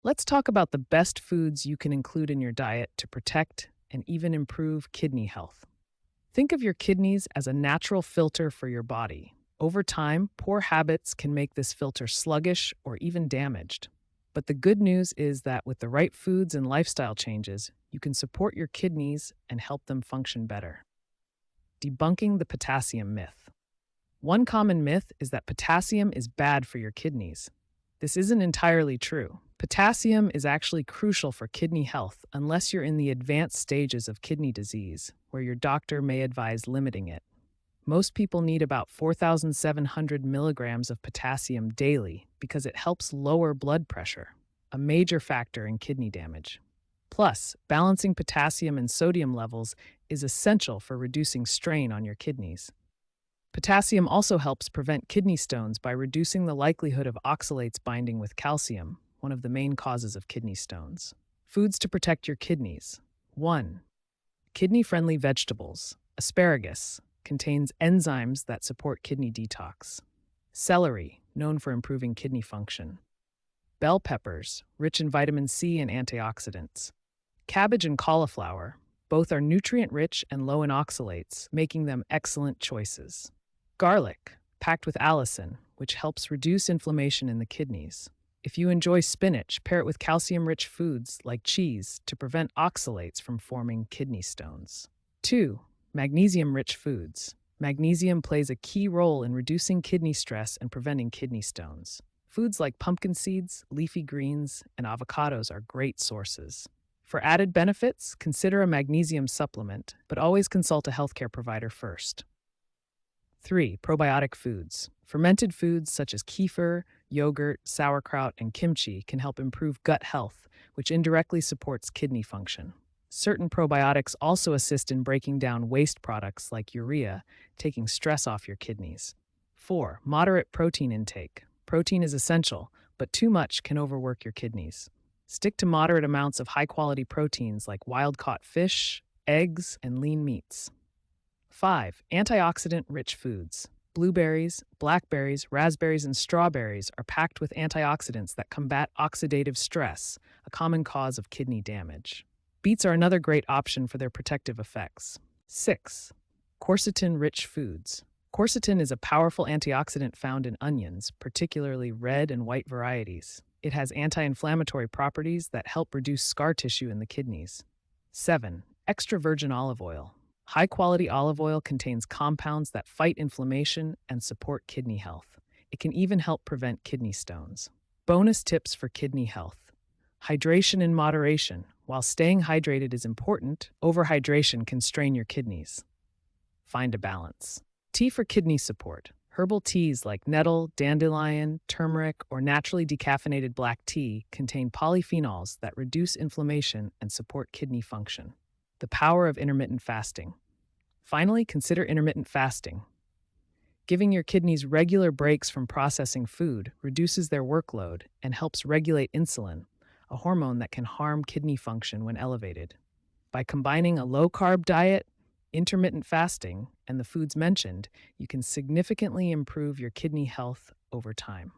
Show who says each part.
Speaker 1: Let's talk about the best foods you can include in your diet to protect and even improve kidney health. Think of your kidneys as a natural filter for your body. Over time, poor habits can make this filter sluggish or even damaged. But the good news is that with the right foods and lifestyle changes, you can support your kidneys and help them function better. Debunking the potassium myth. One common myth is that potassium is bad for your kidneys. This isn't entirely true. Potassium is actually crucial for kidney health unless you're in the advanced stages of kidney disease, where your doctor may advise limiting it. Most people need about 4,700 milligrams of potassium daily because it helps lower blood pressure, a major factor in kidney damage. Plus, balancing potassium and sodium levels is essential for reducing strain on your kidneys. Potassium also helps prevent kidney stones by reducing the likelihood of oxalates binding with calcium, one of the main causes of kidney stones. Foods to protect your kidneys. 1. Kidney-friendly vegetables. Asparagus contains enzymes that support kidney detox. Celery, known for improving kidney function. Bell peppers, rich in vitamin C and antioxidants. Cabbage and cauliflower, both are nutrient-rich and low in oxalates, making them excellent choices. Garlic, packed with allicin, which helps reduce inflammation in the kidneys. If you enjoy spinach, pair it with calcium-rich foods like cheese to prevent oxalates from forming kidney stones. 2. Magnesium-rich foods. Magnesium plays a key role in reducing kidney stress and preventing kidney stones. Foods like pumpkin seeds, leafy greens, and avocados are great sources. For added benefits, consider a magnesium supplement, but always consult a healthcare provider first. 3. Probiotic foods. Fermented foods such as kefir, yogurt, sauerkraut, and kimchi can help improve gut health, which indirectly supports kidney function. Certain probiotics also assist in breaking down waste products like urea, taking stress off your kidneys. 4. Moderate protein intake. Protein is essential, but too much can overwork your kidneys. Stick to moderate amounts of high-quality proteins like wild-caught fish, eggs, and lean meats. 5. Antioxidant-rich foods. Blueberries, blackberries, raspberries, and strawberries are packed with antioxidants that combat oxidative stress, a common cause of kidney damage. Beets are another great option for their protective effects. 6. Quercetin-rich foods. Quercetin is a powerful antioxidant found in onions, particularly red and white varieties. It has anti-inflammatory properties that help reduce scar tissue in the kidneys. 7. Extra virgin olive oil. High-quality olive oil contains compounds that fight inflammation and support kidney health. It can even help prevent kidney stones. Bonus tips for kidney health. Hydration in moderation. While staying hydrated is important, overhydration can strain your kidneys. Find a balance. Tea for kidney support. Herbal teas like nettle, dandelion, turmeric, or naturally decaffeinated black tea contain polyphenols that reduce inflammation and support kidney function. The power of intermittent fasting. Finally, consider intermittent fasting. Giving your kidneys regular breaks from processing food reduces their workload and helps regulate insulin, a hormone that can harm kidney function when elevated. By combining a low-carb diet, intermittent fasting, and the foods mentioned, you can significantly improve your kidney health over time.